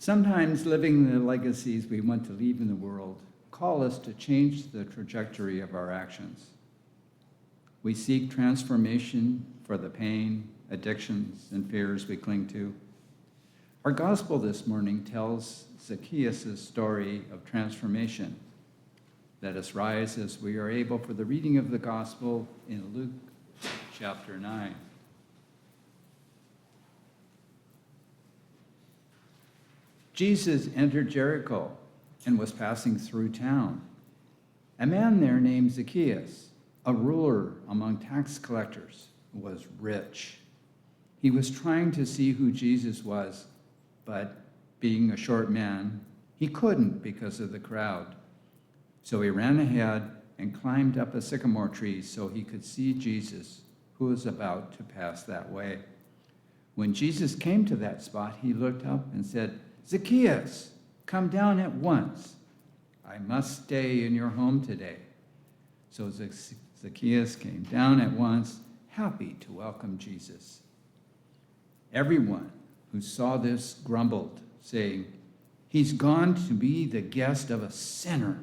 Sometimes living the legacies we want to leave in the world call us to change the trajectory of our actions. We seek transformation for the pain, addictions, and fears we cling to. Our gospel this morning tells Zacchaeus' story of transformation. Let us rise as we are able for the reading of the gospel in Luke chapter 9. Jesus entered Jericho and was passing through town. A man there named Zacchaeus, a ruler among tax collectors, was rich. He was trying to see who Jesus was, but being a short man, he couldn't because of the crowd. So he ran ahead and climbed up a sycamore tree so he could see Jesus, who was about to pass that way. When Jesus came to that spot, he looked up and said, "Zacchaeus, come down at once. I must stay in your home today." So Zacchaeus came down at once, happy to welcome Jesus. Everyone who saw this grumbled, saying, "He's gone to be the guest of a sinner."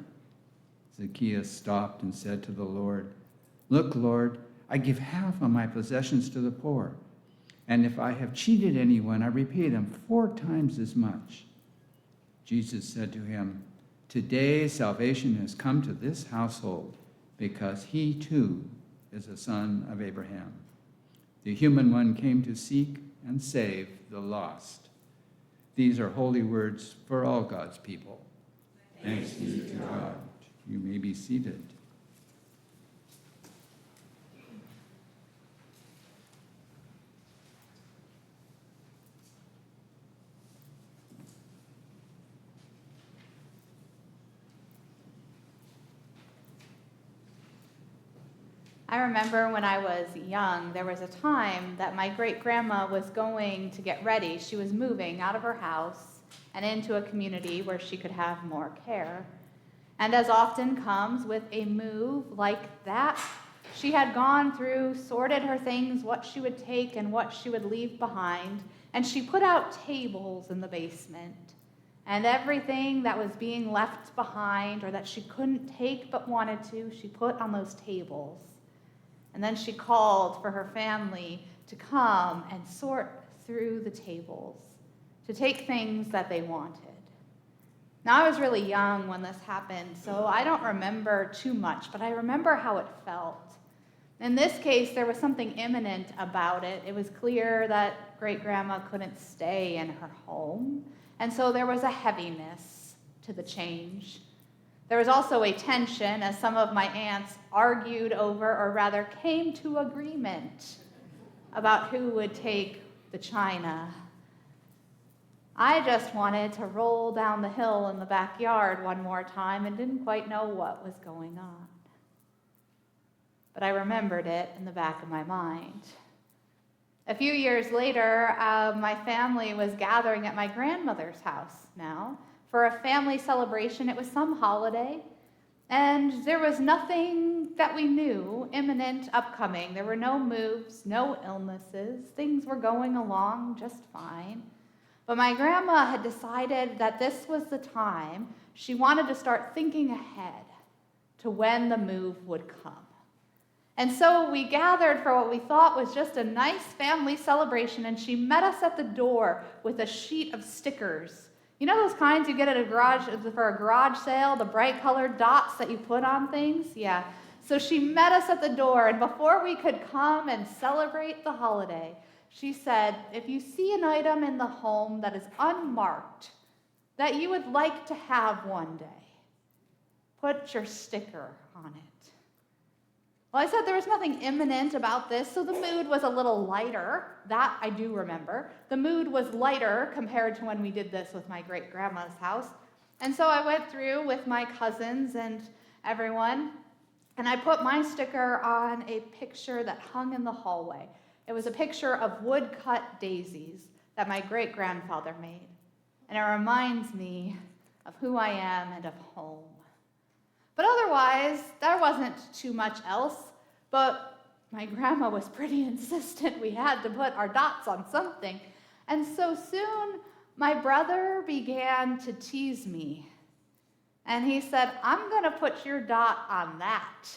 Zacchaeus stopped and said to the Lord, "Look, Lord, I give half of my possessions to the poor, and if I have cheated anyone, I repay them 4 times as much." Jesus said to him, "Today salvation has come to this household, because he too is a son of Abraham. The human one came to seek and save the lost." These are holy words for all God's people. Thanks be to God. You may be seated. I remember when I was young, there was a time that my great-grandma was going to get ready. She was moving out of her house and into a community where she could have more care. And as often comes with a move like that, she had gone through, sorted her things, what she would take and what she would leave behind, and she put out tables in the basement. And everything that was being left behind or that she couldn't take but wanted to, she put on those tables. And then she called for her family to come and sort through the tables, to take things that they wanted. Now, I was really young when this happened, so I don't remember too much, but I remember how it felt. In this case, there was something imminent about it. It was clear that great-grandma couldn't stay in her home, and so there was a heaviness to the change. There was also a tension as some of my aunts argued over, or rather came to agreement about who would take the china. I just wanted to roll down the hill in the backyard one more time and didn't quite know what was going on. But I remembered it in the back of my mind. A few years later, my family was gathering at my grandmother's house now for a family celebration. It was some holiday, and there was nothing that we knew imminent upcoming. There were no moves, no illnesses. Things were going along just fine. But my grandma had decided that this was the time she wanted to start thinking ahead to when the move would come. And so we gathered for what we thought was just a nice family celebration, and she met us at the door with a sheet of stickers. You know those kinds you get at a garage for a garage sale, the bright colored dots that you put on things? Yeah. So she met us at the door, and before we could come and celebrate the holiday, she said, "If you see an item in the home that is unmarked, that you would like to have one day, put your sticker on it." Well, I said there was nothing imminent about this, so the mood was a little lighter. That I do remember. The mood was lighter compared to when we did this with my great-grandma's house. And so I went through with my cousins and everyone, and I put my sticker on a picture that hung in the hallway. It was a picture of wood-cut daisies that my great-grandfather made. And it reminds me of who I am and of home. But otherwise, there wasn't too much else. But my grandma was pretty insistent we had to put our dots on something. And so soon, my brother began to tease me. And he said, I'm going to put your dot on that.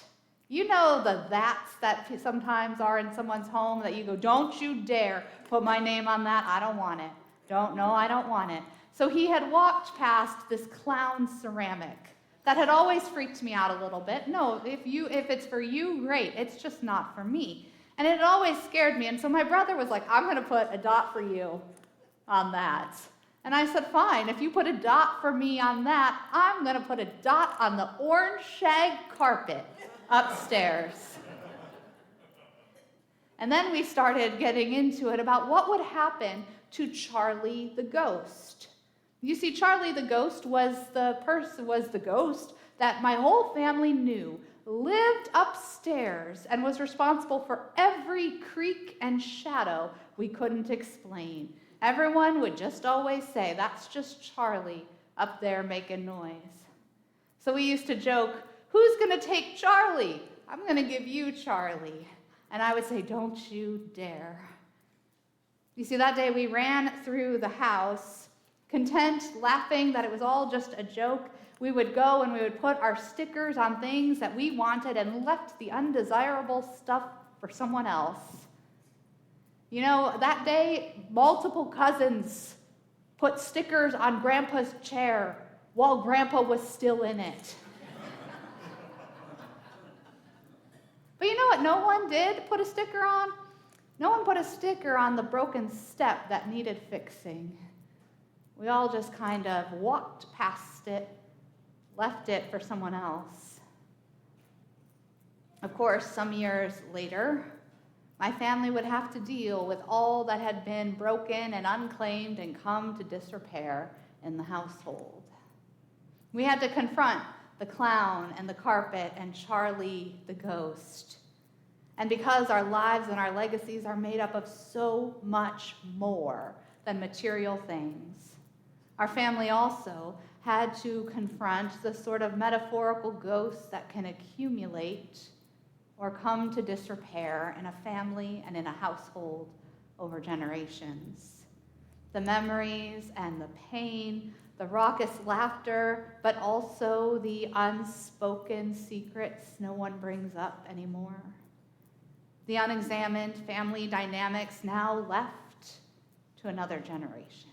You know the that's that sometimes are in someone's home that you go, don't you dare put my name on that. I don't want it. I don't want it. So he had walked past this clown ceramic that had always freaked me out a little bit. No, if it's for you, great. It's just not for me. And it always scared me. And so my brother was like, I'm going to put a dot for you on that. And I said, fine, if you put a dot for me on that, I'm going to put a dot on the orange shag carpet upstairs. And then we started getting into it about what would happen to Charlie the ghost. You see, Charlie the ghost was the ghost that my whole family knew lived upstairs and was responsible for every creak and shadow we couldn't explain. Everyone would just always say, that's just Charlie up there making noise. So we used to joke, who's going to take Charlie? I'm going to give you Charlie. And I would say, don't you dare. You see, that day we ran through the house, content, laughing that it was all just a joke. We would go and we would put our stickers on things that we wanted and left the undesirable stuff for someone else. You know, that day, multiple cousins put stickers on Grandpa's chair while Grandpa was still in it. But you know what no one did put a sticker on? No one put a sticker on the broken step that needed fixing. We all just kind of walked past it, left it for someone else. Of course, some years later, my family would have to deal with all that had been broken and unclaimed and come to disrepair in the household. We had to confront the clown and the carpet and Charlie the ghost. And because our lives and our legacies are made up of so much more than material things, our family also had to confront the sort of metaphorical ghosts that can accumulate or come to disrepair in a family and in a household over generations. The memories and the pain, the raucous laughter, but also the unspoken secrets no one brings up anymore. The unexamined family dynamics now left to another generation.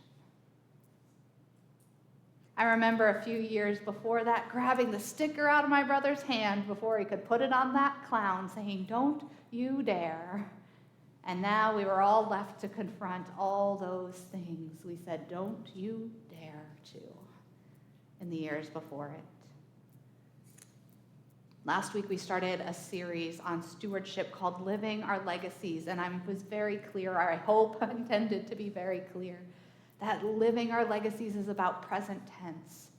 I remember a few years before that grabbing the sticker out of my brother's hand before he could put it on that clown, saying, don't you dare. And now we were all left to confront all those things we said, don't you dare to, in the years before it. Last week we started a series on stewardship called Living Our Legacies, and I was very clear, or I hope I intended to be very clear, that living our legacies is about present tense.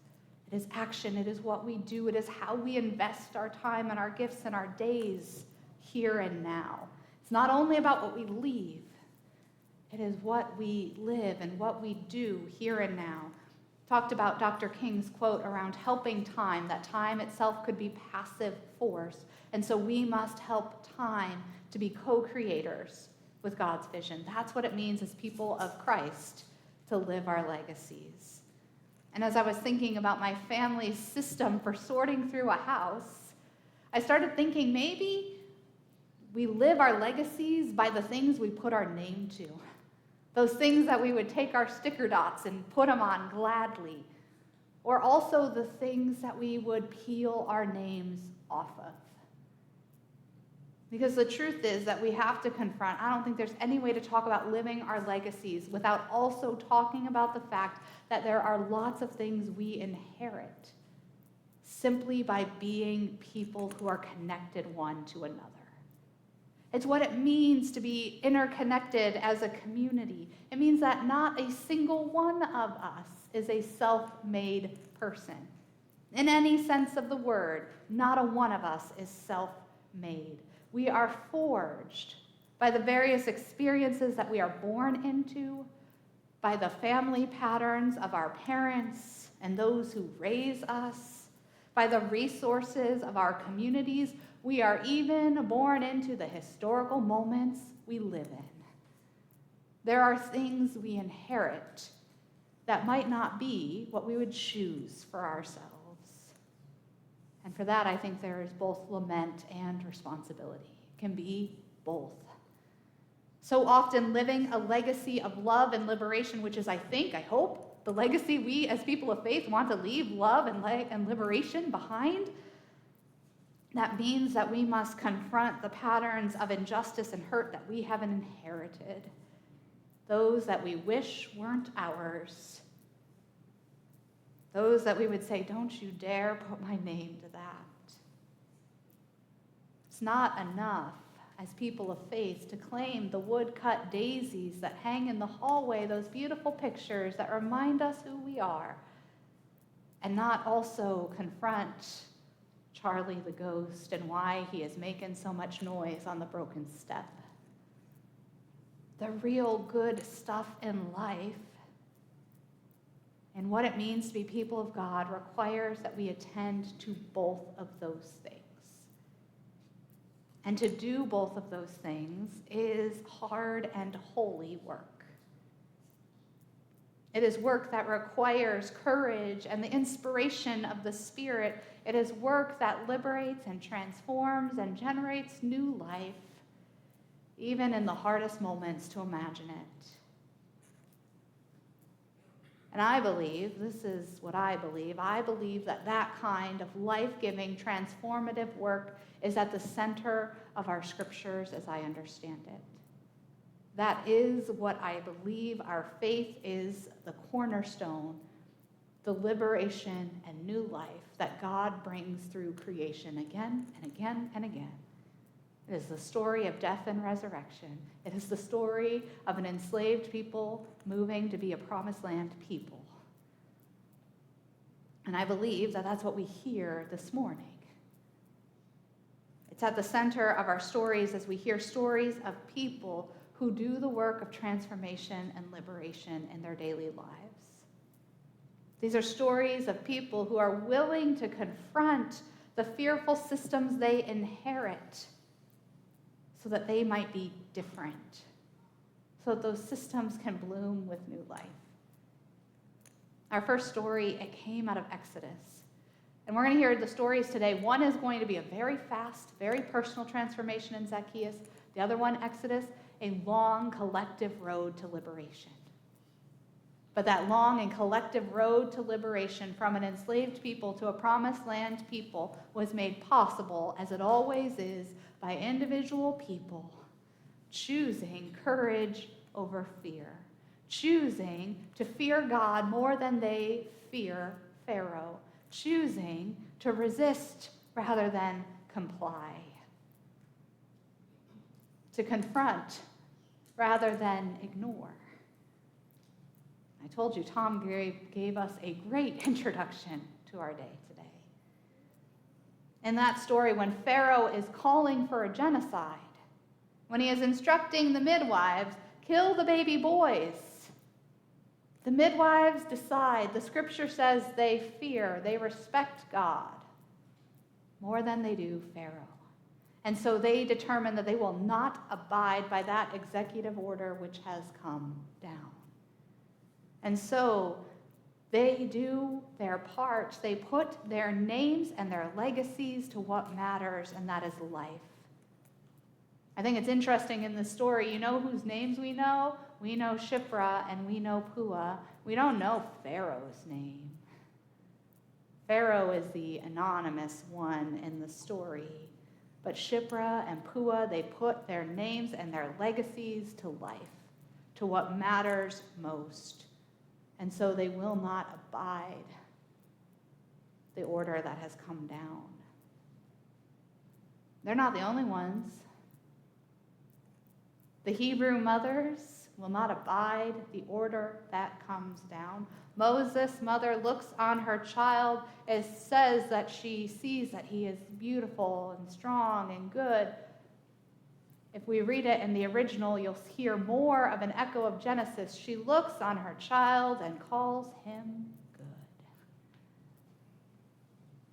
It is action, it is what we do, it is how we invest our time and our gifts and our days here and now. It's not only about what we leave, it is what we live and what we do here and now. Talked about Dr. King's quote around helping time, that time itself could be passive force, and so we must help time to be co-creators with God's vision. That's what it means as people of Christ to live our legacies. And as I was thinking about my family's system for sorting through a house, I started thinking maybe we live our legacies by the things we put our name to. Those things that we would take our sticker dots and put them on gladly. Or also the things that we would peel our names off of. Because the truth is that we have to confront, I don't think there's any way to talk about living our legacies without also talking about the fact that there are lots of things we inherit simply by being people who are connected one to another. It's what it means to be interconnected as a community. It means that not a single one of us is a self-made person. In any sense of the word, not a one of us is self-made. We are forged by the various experiences that we are born into, by the family patterns of our parents and those who raise us, by the resources of our communities. We are even born into the historical moments we live in. There are things we inherit that might not be what we would choose for ourselves. And for that, I think there is both lament and responsibility. It can be both. So often living a legacy of love and liberation, which is, I hope, the legacy we as people of faith want to leave love and liberation behind. That means that we must confront the patterns of injustice and hurt that we have inherited, those that we wish weren't ours, those that we would say, don't you dare put my name to that. It's not enough as people of faith to claim the woodcut daisies that hang in the hallway, those beautiful pictures that remind us who we are, and not also confront Charlie the ghost and why he is making so much noise on the broken step. The real good stuff in life and what it means to be people of God requires that we attend to both of those things. And to do both of those things is hard and holy work. It is work that requires courage and the inspiration of the Spirit. It is work that liberates and transforms and generates new life, even in the hardest moments to imagine it. And I believe, this is what I believe that that kind of life-giving, transformative work is at the center of our scriptures as I understand it. That is what I believe our faith is, the cornerstone, the liberation and new life that God brings through creation again and again and again. It is the story of death and resurrection. It is the story of an enslaved people moving to be a promised land people. And I believe that that's what we hear this morning. It's at the center of our stories as we hear stories of people who do the work of transformation and liberation in their daily lives. These are stories of people who are willing to confront the fearful systems they inherit so that they might be different, so that those systems can bloom with new life. Our first story, it came out of Exodus. And we're going to hear the stories today. One is going to be a very fast, very personal transformation in Zacchaeus. The other one, Exodus, a long collective road to liberation. But that long and collective road to liberation from an enslaved people to a promised land people was made possible, as it always is, by individual people choosing courage over fear, choosing to fear God more than they fear Pharaoh, choosing to resist rather than comply, to confront rather than ignore. I told you Tom gave us a great introduction to our day today. In that story, when Pharaoh is calling for a genocide, when he is instructing the midwives, kill the baby boys, the midwives decide, the scripture says they fear, they respect God more than they do Pharaoh. And so they determine that they will not abide by that executive order which has come down. And so they do their part. They put their names and their legacies to what matters, and that is life. I think it's interesting in this story, you know whose names we know? We know Shiphrah and we know Puah. We don't know Pharaoh's name. Pharaoh is the anonymous one in the story. But Shiphrah and Puah, they put their names and their legacies to life, to what matters most. And so they will not abide the order that has come down. They're not the only ones. The Hebrew mothers will not abide the order that comes down. Moses' mother looks on her child. It says that she sees that he is beautiful and strong and good. If we read it in the original, you'll hear more of an echo of Genesis. She looks on her child and calls him good.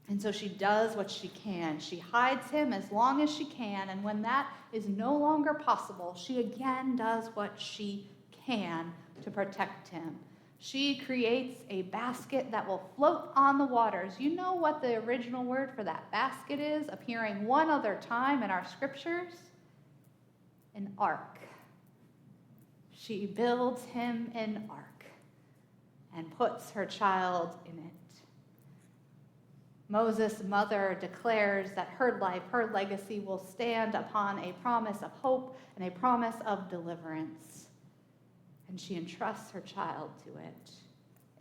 And so she does what she can. She hides him as long as she can, and when that is no longer possible, she again does what she can to protect him. She creates a basket that will float on the waters. You know what the original word for that basket is, appearing one other time in our scriptures? An ark. She builds him an ark and puts her child in it. Moses' mother declares that her life, her legacy will stand upon a promise of hope and a promise of deliverance. And she entrusts her child to it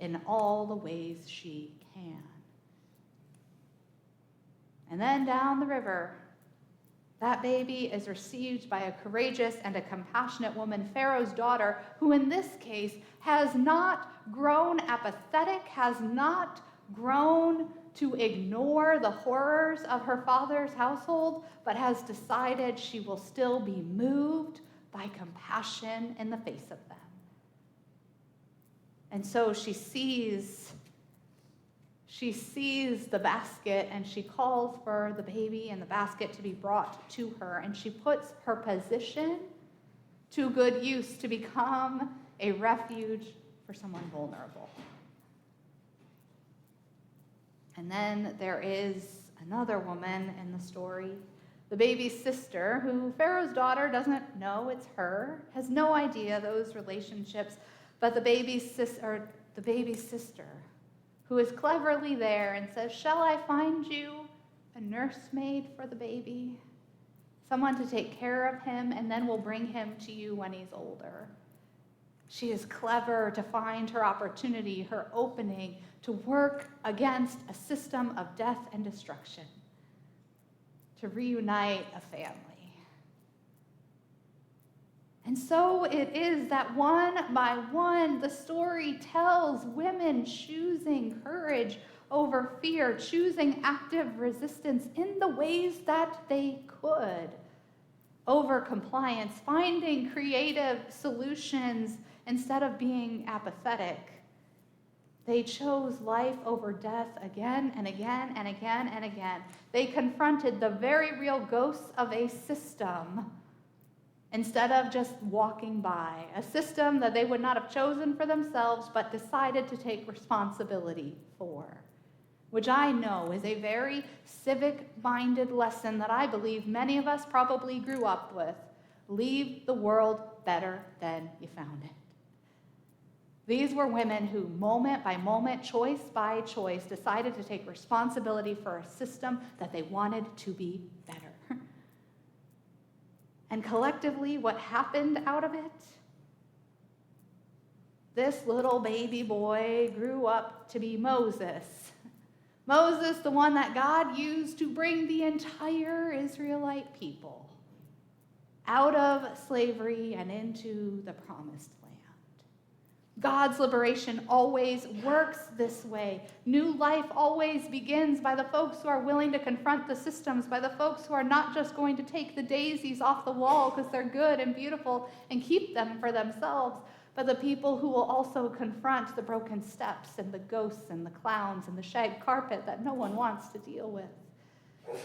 in all the ways she can. And then down the river, that baby is received by a courageous and a compassionate woman, Pharaoh's daughter, who in this case has not grown apathetic, has not grown to ignore the horrors of her father's household, but has decided she will still be moved by compassion in the face of them. And so she sees the basket, and she calls for the baby and the basket to be brought to her, and she puts her position to good use to become a refuge for someone vulnerable. And then there is another woman in the story, the baby's sister, who Pharaoh's daughter doesn't know it's her, has no idea those relationships, but the baby's sister, who is cleverly there and says, "Shall I find you a nursemaid for the baby? Someone to take care of him, and then we'll bring him to you when he's older." She is clever to find her opportunity, her opening, to work against a system of death and destruction, to reunite a family. And so it is that one by one, the story tells women choosing courage over fear, choosing active resistance in the ways that they could, over compliance, finding creative solutions instead of being apathetic. They chose life over death again and again and again and again. They confronted the very real ghosts of a system instead of just walking by, a system that they would not have chosen for themselves but decided to take responsibility for, which I know is a very civic-minded lesson that I believe many of us probably grew up with. Leave the world better than you found it. These were women who, moment by moment, choice by choice, decided to take responsibility for a system that they wanted to be better. And collectively, what happened out of it? This little baby boy grew up to be Moses. Moses, the one that God used to bring the entire Israelite people out of slavery and into the promised land. God's liberation always works this way. New life always begins by the folks who are willing to confront the systems, by the folks who are not just going to take the daisies off the wall because they're good and beautiful and keep them for themselves, but the people who will also confront the broken steps and the ghosts and the clowns and the shag carpet that no one wants to deal with.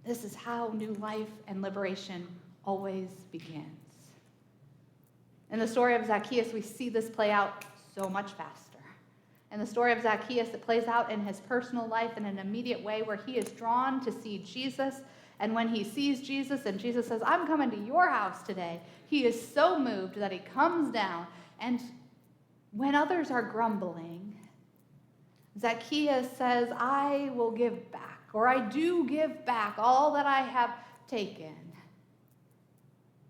This is how new life and liberation always begins. In the story of Zacchaeus, we see this play out so much faster. In the story of Zacchaeus, it plays out in his personal life in an immediate way where he is drawn to see Jesus. And when he sees Jesus and Jesus says, "I'm coming to your house today," he is so moved that he comes down. And when others are grumbling, Zacchaeus says, "I will give back," or "I do give back all that I have taken.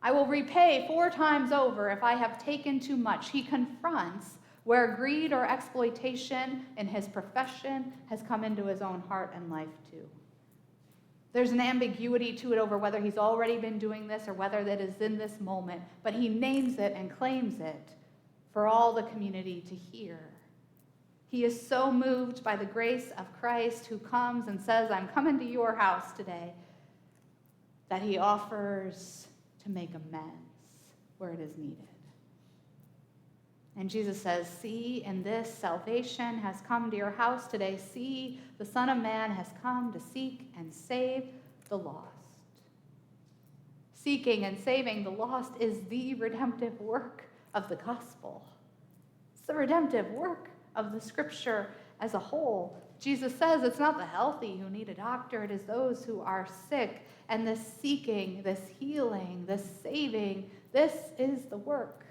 I will repay 4 times over if I have taken too much." He confronts where greed or exploitation in his profession has come into his own heart and life too. There's an ambiguity to it over whether he's already been doing this or whether that is in this moment, but he names it and claims it for all the community to hear. He is so moved by the grace of Christ who comes and says, "I'm coming to your house today," that he offers to make amends where it is needed. And Jesus says, "See, in this salvation has come to your house today. See, the Son of Man has come to seek and save the lost." Seeking and saving the lost is the redemptive work of the gospel. It's the redemptive work of the Scripture as a whole. Jesus says it's not the healthy who need a doctor, it is those who are sick. And this seeking, this healing, this saving, this is the work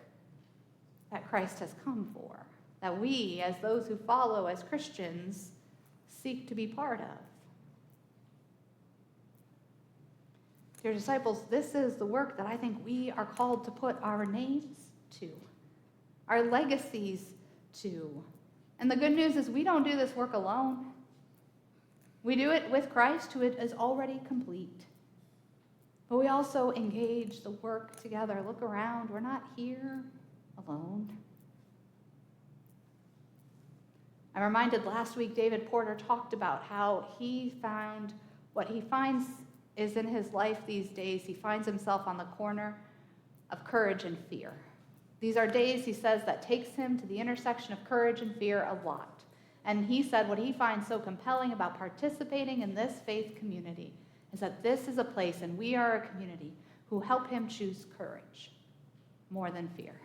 that Christ has come for, that we, as those who follow as Christians, seek to be part of. Dear disciples, this is the work that I think we are called to put our names to, our legacies to. And the good news is we don't do this work alone. We do it with Christ, who is already complete. But we also engage the work together. Look around. We're not here alone. I'm reminded last week David Porter talked about how he found what he finds is in his life these days. He finds himself on the corner of courage and fear. These are days, he says, that takes him to the intersection of courage and fear a lot. And he said what he finds so compelling about participating in this faith community is that this is a place, and we are a community, who help him choose courage more than fear.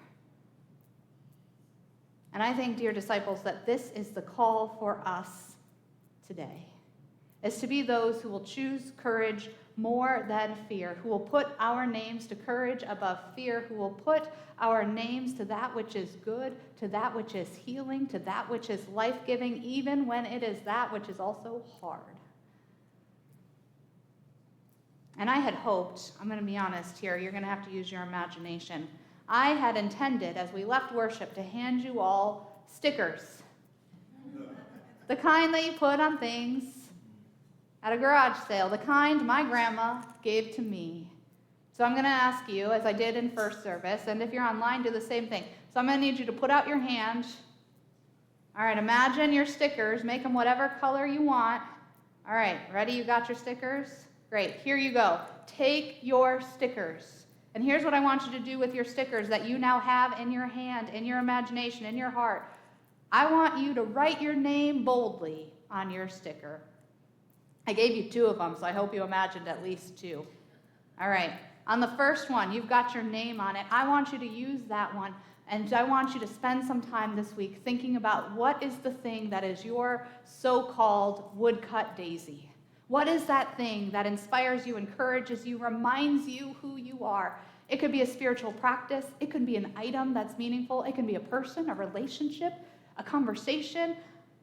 And I think, dear disciples, that this is the call for us today, is to be those who will choose courage more than fear, who will put our names to courage above fear, who will put our names to that which is good, to that which is healing, to that which is life-giving, even when it is that which is also hard. And I had hoped, I'm going to be honest here, you're going to have to use your imagination. I had intended, as we left worship, to hand you all stickers. The kind that you put on things at a garage sale, the kind my grandma gave to me. So I'm going to ask you, as I did in first service, and if you're online, do the same thing. So I'm going to need you to put out your hand. All right, imagine your stickers. Make them whatever color you want. All right, ready? You got your stickers? Great, here you go. Take your stickers. And here's what I want you to do with your stickers that you now have in your hand, in your imagination, in your heart. I want you to write your name boldly on your sticker. I gave you 2 of them, so I hope you imagined at least 2. All right, on the first one, you've got your name on it. I want you to use that one, and I want you to spend some time this week thinking about what is the thing that is your so-called woodcut daisy. What is that thing that inspires you, encourages you, reminds you who you are? It could be a spiritual practice. It could be an item that's meaningful. It can be a person, a relationship, a conversation.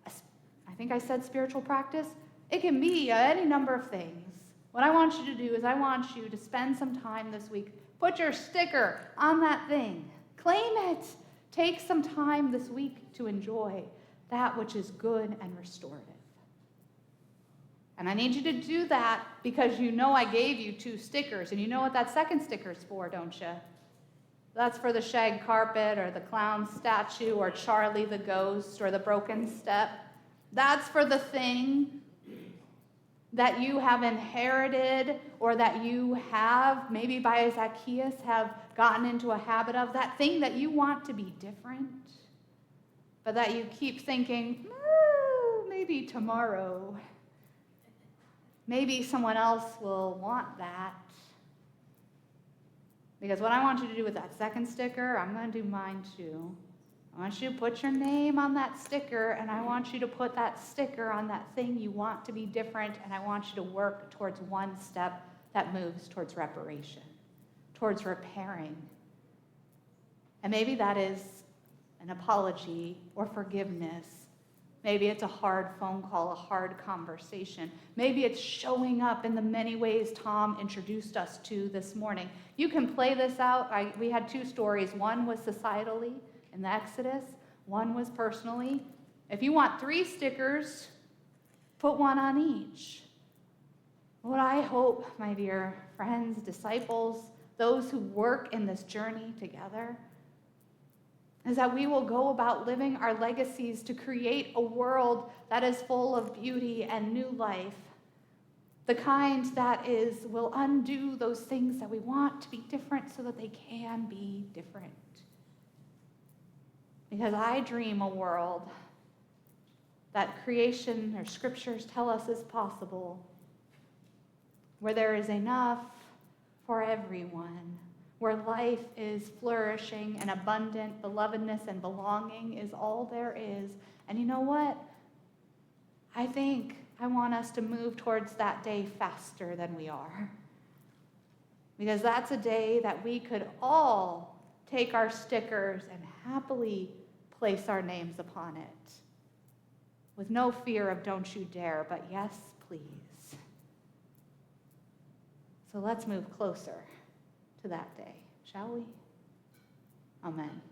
I think I said spiritual practice. It can be any number of things. What I want you to do is I want you to spend some time this week. Put your sticker on that thing. Claim it. Take some time this week to enjoy that which is good and restorative. And I need you to do that because you know I gave you 2 stickers, and you know what that second sticker's for, don't you? That's for the shag carpet or the clown statue or Charlie the ghost or the broken step. That's for the thing that you have inherited or that you have, maybe by Zacchaeus, have gotten into a habit of, that thing that you want to be different, but that you keep thinking, maybe tomorrow. Maybe someone else will want that. Because what I want you to do with that second sticker, I'm going to do mine too. I want you to put your name on that sticker, and I want you to put that sticker on that thing you want to be different, and I want you to work towards one step that moves towards reparation, towards repairing. And maybe that is an apology or forgiveness. Maybe it's a hard phone call, a hard conversation. Maybe it's showing up in the many ways Tom introduced us to this morning. You can play this out. We had 2 stories. One was societally in the Exodus. One was personally. If you want 3 stickers, put 1 on each. What I hope, my dear friends, disciples, those who work in this journey together, is that we will go about living our legacies to create a world that is full of beauty and new life. The kind that will undo those things that we want to be different so that they can be different. Because I dream a world that creation or scriptures tell us is possible, where there is enough for everyone, where life is flourishing and abundant, belovedness and belonging is all there is. And you know what? I think I want us to move towards that day faster than we are. Because that's a day that we could all take our stickers and happily place our names upon it. With no fear of don't you dare, but yes, please. So let's move closer to that day, shall we? Amen.